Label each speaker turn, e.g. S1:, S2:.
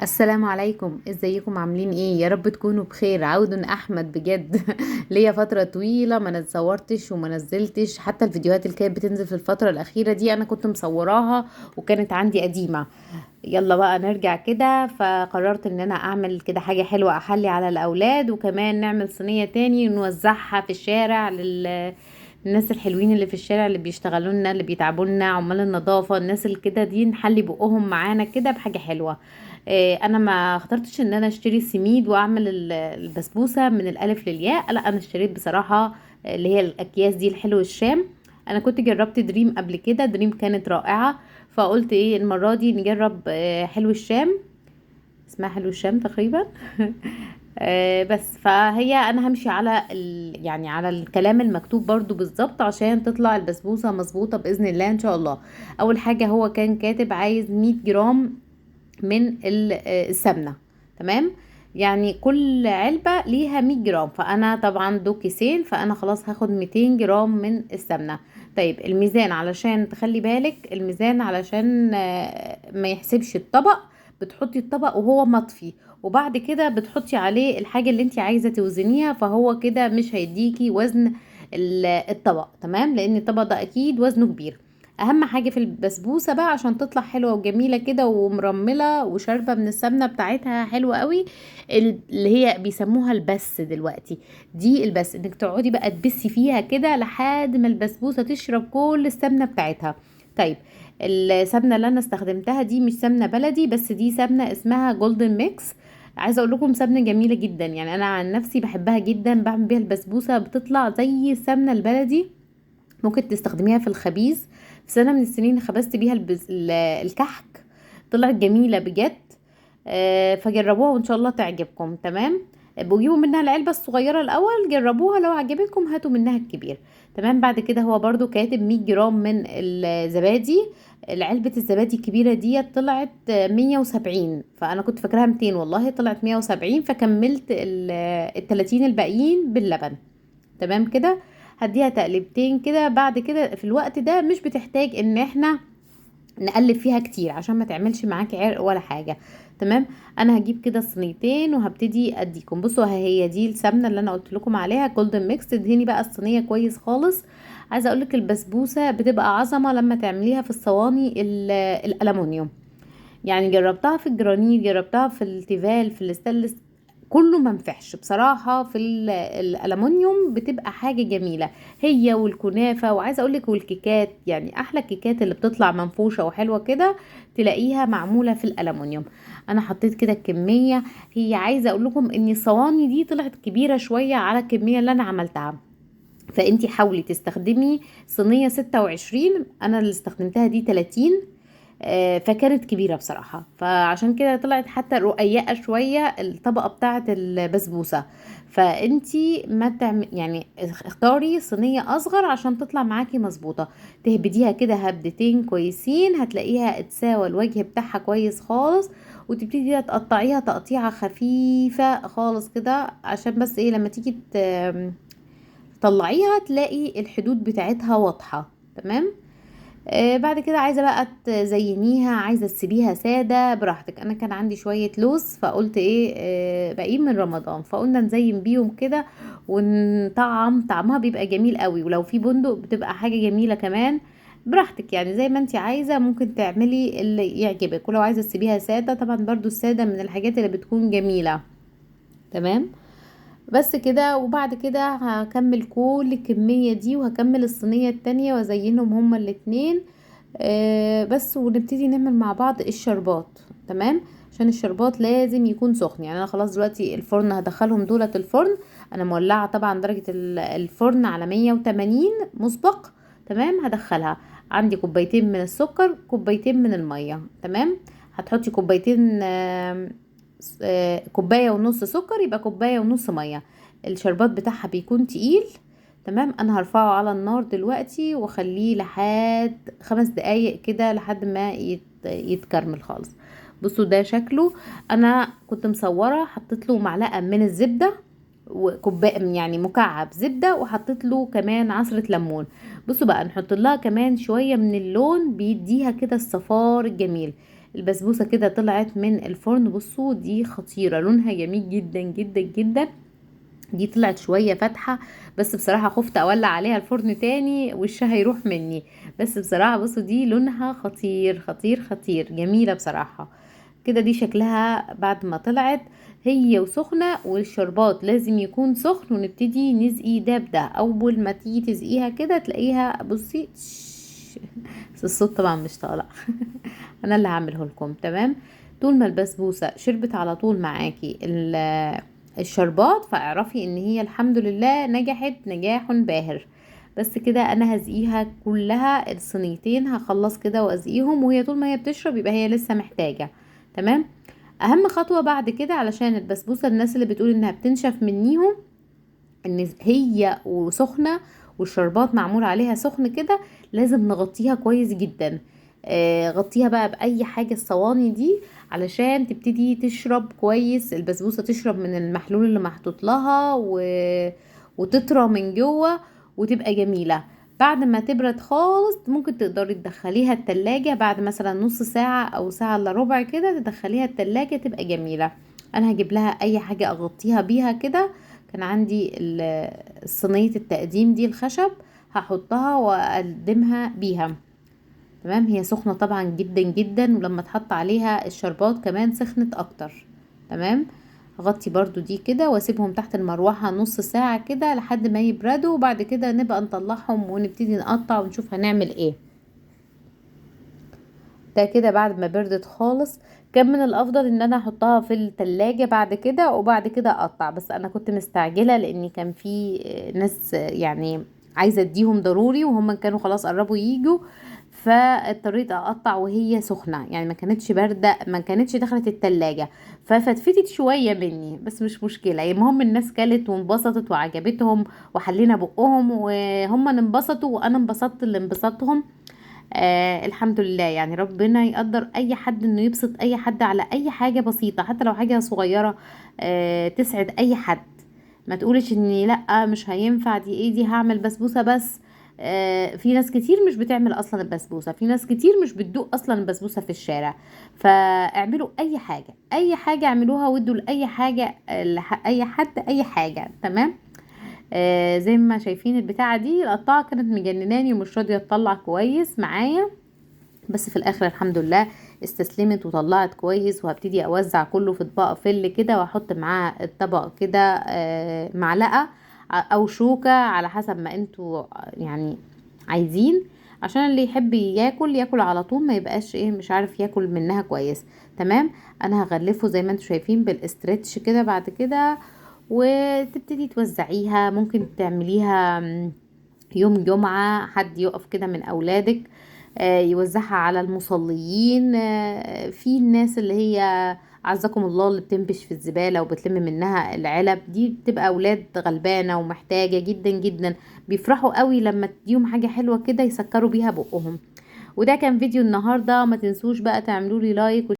S1: السلام عليكم، ازيكم؟ عاملين ايه؟ يا رب تكونوا بخير. عود احمد بجد. ليا فتره طويله ما نتصورتش وما نزلتش، حتى الفيديوهات اللي كانت بتنزل في الفتره الاخيره دي انا كنت مصوراها وكانت عندي قديمه. يلا بقى نرجع كده، فقررت ان انا اعمل كده حاجه حلوه احلي على الاولاد، وكمان نعمل صينيه تاني نوزعها في الشارع الناس الحلوين اللي في الشارع اللي بيشتغلوا لنا، اللي بيتعبوا لنا، عمال النظافه، الناس اللي كده دي نحلي بقهم معانا كده بحاجه حلوه. انا ما اخترتش ان انا اشتري سميد واعمل البسبوسه من الالف للياء، لا انا اشتريت بصراحه اللي هي الاكياس دي الحلو الشام. انا كنت جربت دريم قبل كده، دريم كانت رائعه، فقلت ايه المره دي نجرب حلو الشام. اسمها حلو الشام تقريبا. بس فهي انا همشي على يعني على الكلام المكتوب برضو بالظبط عشان تطلع البسبوسه مظبوطه باذن الله ان شاء الله. اول حاجه هو كان كاتب عايز 100 جرام من السمنة. تمام، يعني كل علبة ليها 100 جرام، فأنا طبعا دول كيسين، فأنا خلاص هاخد 200 جرام من السمنة. طيب الميزان، علشان تخلي بالك الميزان علشان ما يحسبش الطبق. بتحطي الطبق وهو مطفي، وبعد كده بتحطي عليه الحاجة اللي انت عايزة توزنيها، فهو كده مش هيديكي وزن الطبق. تمام، لان الطبق ده اكيد وزنه كبير. اهم حاجة في البسبوسة بقى عشان تطلع حلوة وجميلة كده ومرملة وشاربة من السمنة بتاعتها حلوة قوي، اللي هي بيسموها البس دلوقتي. دي البس، انك تقعدي بقى تبسي فيها كده لحد ما البسبوسة تشرب كل السمنة بتاعتها. طيب، السمنة اللي انا استخدمتها دي مش سمنة بلدي، بس دي سمنة اسمها جولدن ميكس. عايزه اقول لكم سمنه جميله جدا، يعني انا عن نفسي بحبها جدا، بعمل بيها البسبوسه بتطلع زي السمنه البلدي. ممكن تستخدميها في الخبيز. في سنة من السنين خبزت بيها الكحك، طلعت جميلة بجد. فجربوها وان شاء الله تعجبكم. تمام، بجيبوا منها العلبة الصغيرة الأول، جربوها لو عجبتكم هاتوا منها الكبير. تمام، بعد كده هو برضو كاتب 100 جرام من الزبادي. علبة الزبادي الكبيرة دي طلعت 170، فأنا كنت فاكراها 200، والله طلعت 170، فكملت ال30 الباقيين باللبن. تمام كده، هديها تقلبتين كده. بعد كده في الوقت ده مش بتحتاج ان احنا نقلب فيها كتير عشان ما تعملش معاكي عرق ولا حاجة. تمام، انا هجيب كده صينيتين وهبتدي اديكم. بصوا هي دي السمنة اللي انا قلت لكم عليها جولدن ميكس. تدهني بقى الصينية كويس خالص. عايزة اقولك البسبوسة بتبقى عظمة لما تعمليها في الصواني الالومنيوم. يعني جربتها في الجرانيت، جربتها في التيفال، في الستانلس، كله منفعش بصراحة. في الألمونيوم بتبقى حاجة جميلة، هي والكنافة، وعايزة أقولك والكيكات، يعني أحلى الكيكات اللي بتطلع منفوشة وحلوة كده تلاقيها معمولة في الألمونيوم. أنا حطيت كده الكمية، هي عايزة أقول لكم إن الصواني دي طلعت كبيرة شوية على الكمية اللي أنا عملتها، فأنتي حاولي تستخدمي صينية 26، أنا اللي استخدمتها دي 30. فكانت كبيرة بصراحة، فعشان كده طلعت حتى رقيقة شوية الطبقة بتاعة البسبوسة. فانتي ما تعمل يعني اختاري صينية اصغر عشان تطلع معاكي مظبوطة. تهبديها كده هبدتين كويسين، هتلاقيها اتساوى الوجه بتاعها كويس خالص. وتبتدي تقطعيها تقطيعة خفيفة خالص كده، عشان بس ايه لما تيجي تطلعيها تلاقي الحدود بتاعتها واضحة. تمام. بعد كده عايزة بقى تزينيها، عايزة تسيبيها سادة براحتك. انا كان عندي شوية لوز، فقلت ايه باقيين من رمضان، فقلنا نزين بيهم كده ونطعم طعمها بيبقى جميل قوي. ولو في بندق بتبقى حاجة جميلة كمان. براحتك يعني زي ما انت عايزة، ممكن تعملي اللي يعجبك. ولو عايزة تسيبيها سادة طبعا برضو السادة من الحاجات اللي بتكون جميلة. تمام، بس كده. وبعد كده هكمل كل الكمية دي وهكمل الصينية التانية وازينهم هما الاتنين. بس ونبتدي نعمل مع بعض الشربات. تمام، عشان الشربات لازم يكون سخن. يعني انا خلاص دلوقتي الفرن هدخلهم دولة الفرن. انا مولعة طبعا درجة الفرن على 180 مسبق. تمام، هدخلها. عندي كوبايتين من السكر، كوبايتين من المية. تمام، هتحطي كوبايتين كوباية ونص سكر، يبقى كوباية ونص مية. الشربات بتاعها بيكون تقيل. تمام، انا هرفعه على النار دلوقتي واخليه لحد 5 دقايق كده لحد ما يتكرمل خالص. بصوا ده شكله. انا كنت مصوره، حطيت له معلقه من الزبده وكوبايه يعني مكعب زبده، وحطيت له كمان عصره ليمون. بصوا بقى نحط لها كمان شويه من اللون بيديها كده الصفار الجميل. البسبوسة كده طلعت من الفرن، بصوا دي خطيرة، لونها جميل جدا جدا جدا. دي طلعت شوية فاتحة، بس بصراحة خفت اولع عليها الفرن تاني وشها يروح مني. بس بصراحة بصوا دي لونها خطير خطير خطير، جميلة بصراحة. كده دي شكلها بعد ما طلعت هي وسخنة، والشربات لازم يكون سخن، ونبتدي نزقي ده بده. اول ما تيجي تزقيها كده تلاقيها بصي بس الصوت طبعا مش طالع انا اللي هعمله لكم. تمام. طول ما البسبوسة شربت على طول معاكي الشربات، فاعرفي ان هي الحمد لله نجحت نجاح باهر. بس كده انا هزقيها كلها الصينيتين، هخلص كده وازقيهم، وهي طول ما هي بتشرب يبقى هي لسه محتاجة. تمام. اهم خطوة بعد كده علشان البسبوسة، الناس اللي بتقول انها بتنشف منيهم، ان هي وسخنة والشربات معمول عليها سخن كده، لازم نغطيها كويس جدا. غطيها بقى بأي حاجة، الصواني دي علشان تبتدي تشرب كويس البسبوسة، تشرب من المحلول اللي محطوط لها وتطرى من جوه وتبقى جميلة. بعد ما تبرد خالص ممكن تقدري تدخليها التلاجة بعد مثلا نص ساعة او ساعة الا ربع كده، تدخليها التلاجة تبقى جميلة. انا هجيب لها اي حاجة اغطيها بيها كده. كان عندي صينية التقديم دي الخشب، هحطها واقدمها بيها. تمام. هي سخنة طبعا جدا جدا، ولما اتحط عليها الشربات كمان سخنت اكتر. تمام. هغطي برضو دي كده واسيبهم تحت المروحة نص ساعة كده لحد ما يبردوا، وبعد كده نبقى نطلعهم ونبتدي نقطع ونشوف هنعمل ايه. ده كده بعد ما بردت خالص. كان من الافضل ان انا احطها في التلاجة بعد كده وبعد كده اقطع، بس انا كنت مستعجلة لان كان في ناس يعني عايزة اديهم ضروري، وهم كانوا خلاص قربوا ييجوا، فاضطريت اقطع وهي سخنة، يعني ما كانتش باردة، ما كانتش دخلت التلاجة، ففتفتت شوية مني، بس مش مشكلة. يعني المهم الناس كلت وانبسطت وعجبتهم وحلينا بقهم، وهم انبسطوا وانا انبسطت اللي انبسطهم. الحمد لله. يعني ربنا يقدر اي حد انه يبسط اي حد على اي حاجة بسيطة، حتى لو حاجة صغيرة تسعد اي حد. ما تقولش اني لا مش هينفع، دي ايه، دي هعمل بسبوسة بس. في ناس كتير مش بتعمل اصلا البسبوسة، في ناس كتير مش بتدوق اصلا البسبوسة في الشارع. فاعملوا اي حاجة، اي حاجة اعملوها وادوا لاي حاجة، اي حد اي حاجة. تمام. زي ما شايفين البتاعة دي القطاعة كانت مجنناني ومش راضية تطلع كويس معايا، بس في الاخر الحمد لله استسلمت وطلعت كويس. وهبتدي اوزع كله في اطباق فل كده، واحط معاه الطبق كده معلقة او شوكة على حسب ما انتوا يعني عايزين، عشان اللي يحب ياكل ياكل على طول، ما يبقاش ايه مش عارف ياكل منها كويس. تمام. انا هغلفه زي ما انتوا شايفين بالاسترتش كده بعد كده، وتبتدي توزعيها. ممكن تعمليها يوم جمعة حد يقف كده من أولادك يوزعها على المصليين، في الناس اللي هي عزكم الله اللي بتنبش في الزبالة وبتلم منها العلب دي، بتبقى أولاد غلبانة ومحتاجة جدا جدا، بيفرحوا قوي لما تديهم حاجة حلوة كده يسكروا بيها بقهم. وده كان فيديو النهاردة، ما تنسوش بقى تعملوا لي لايك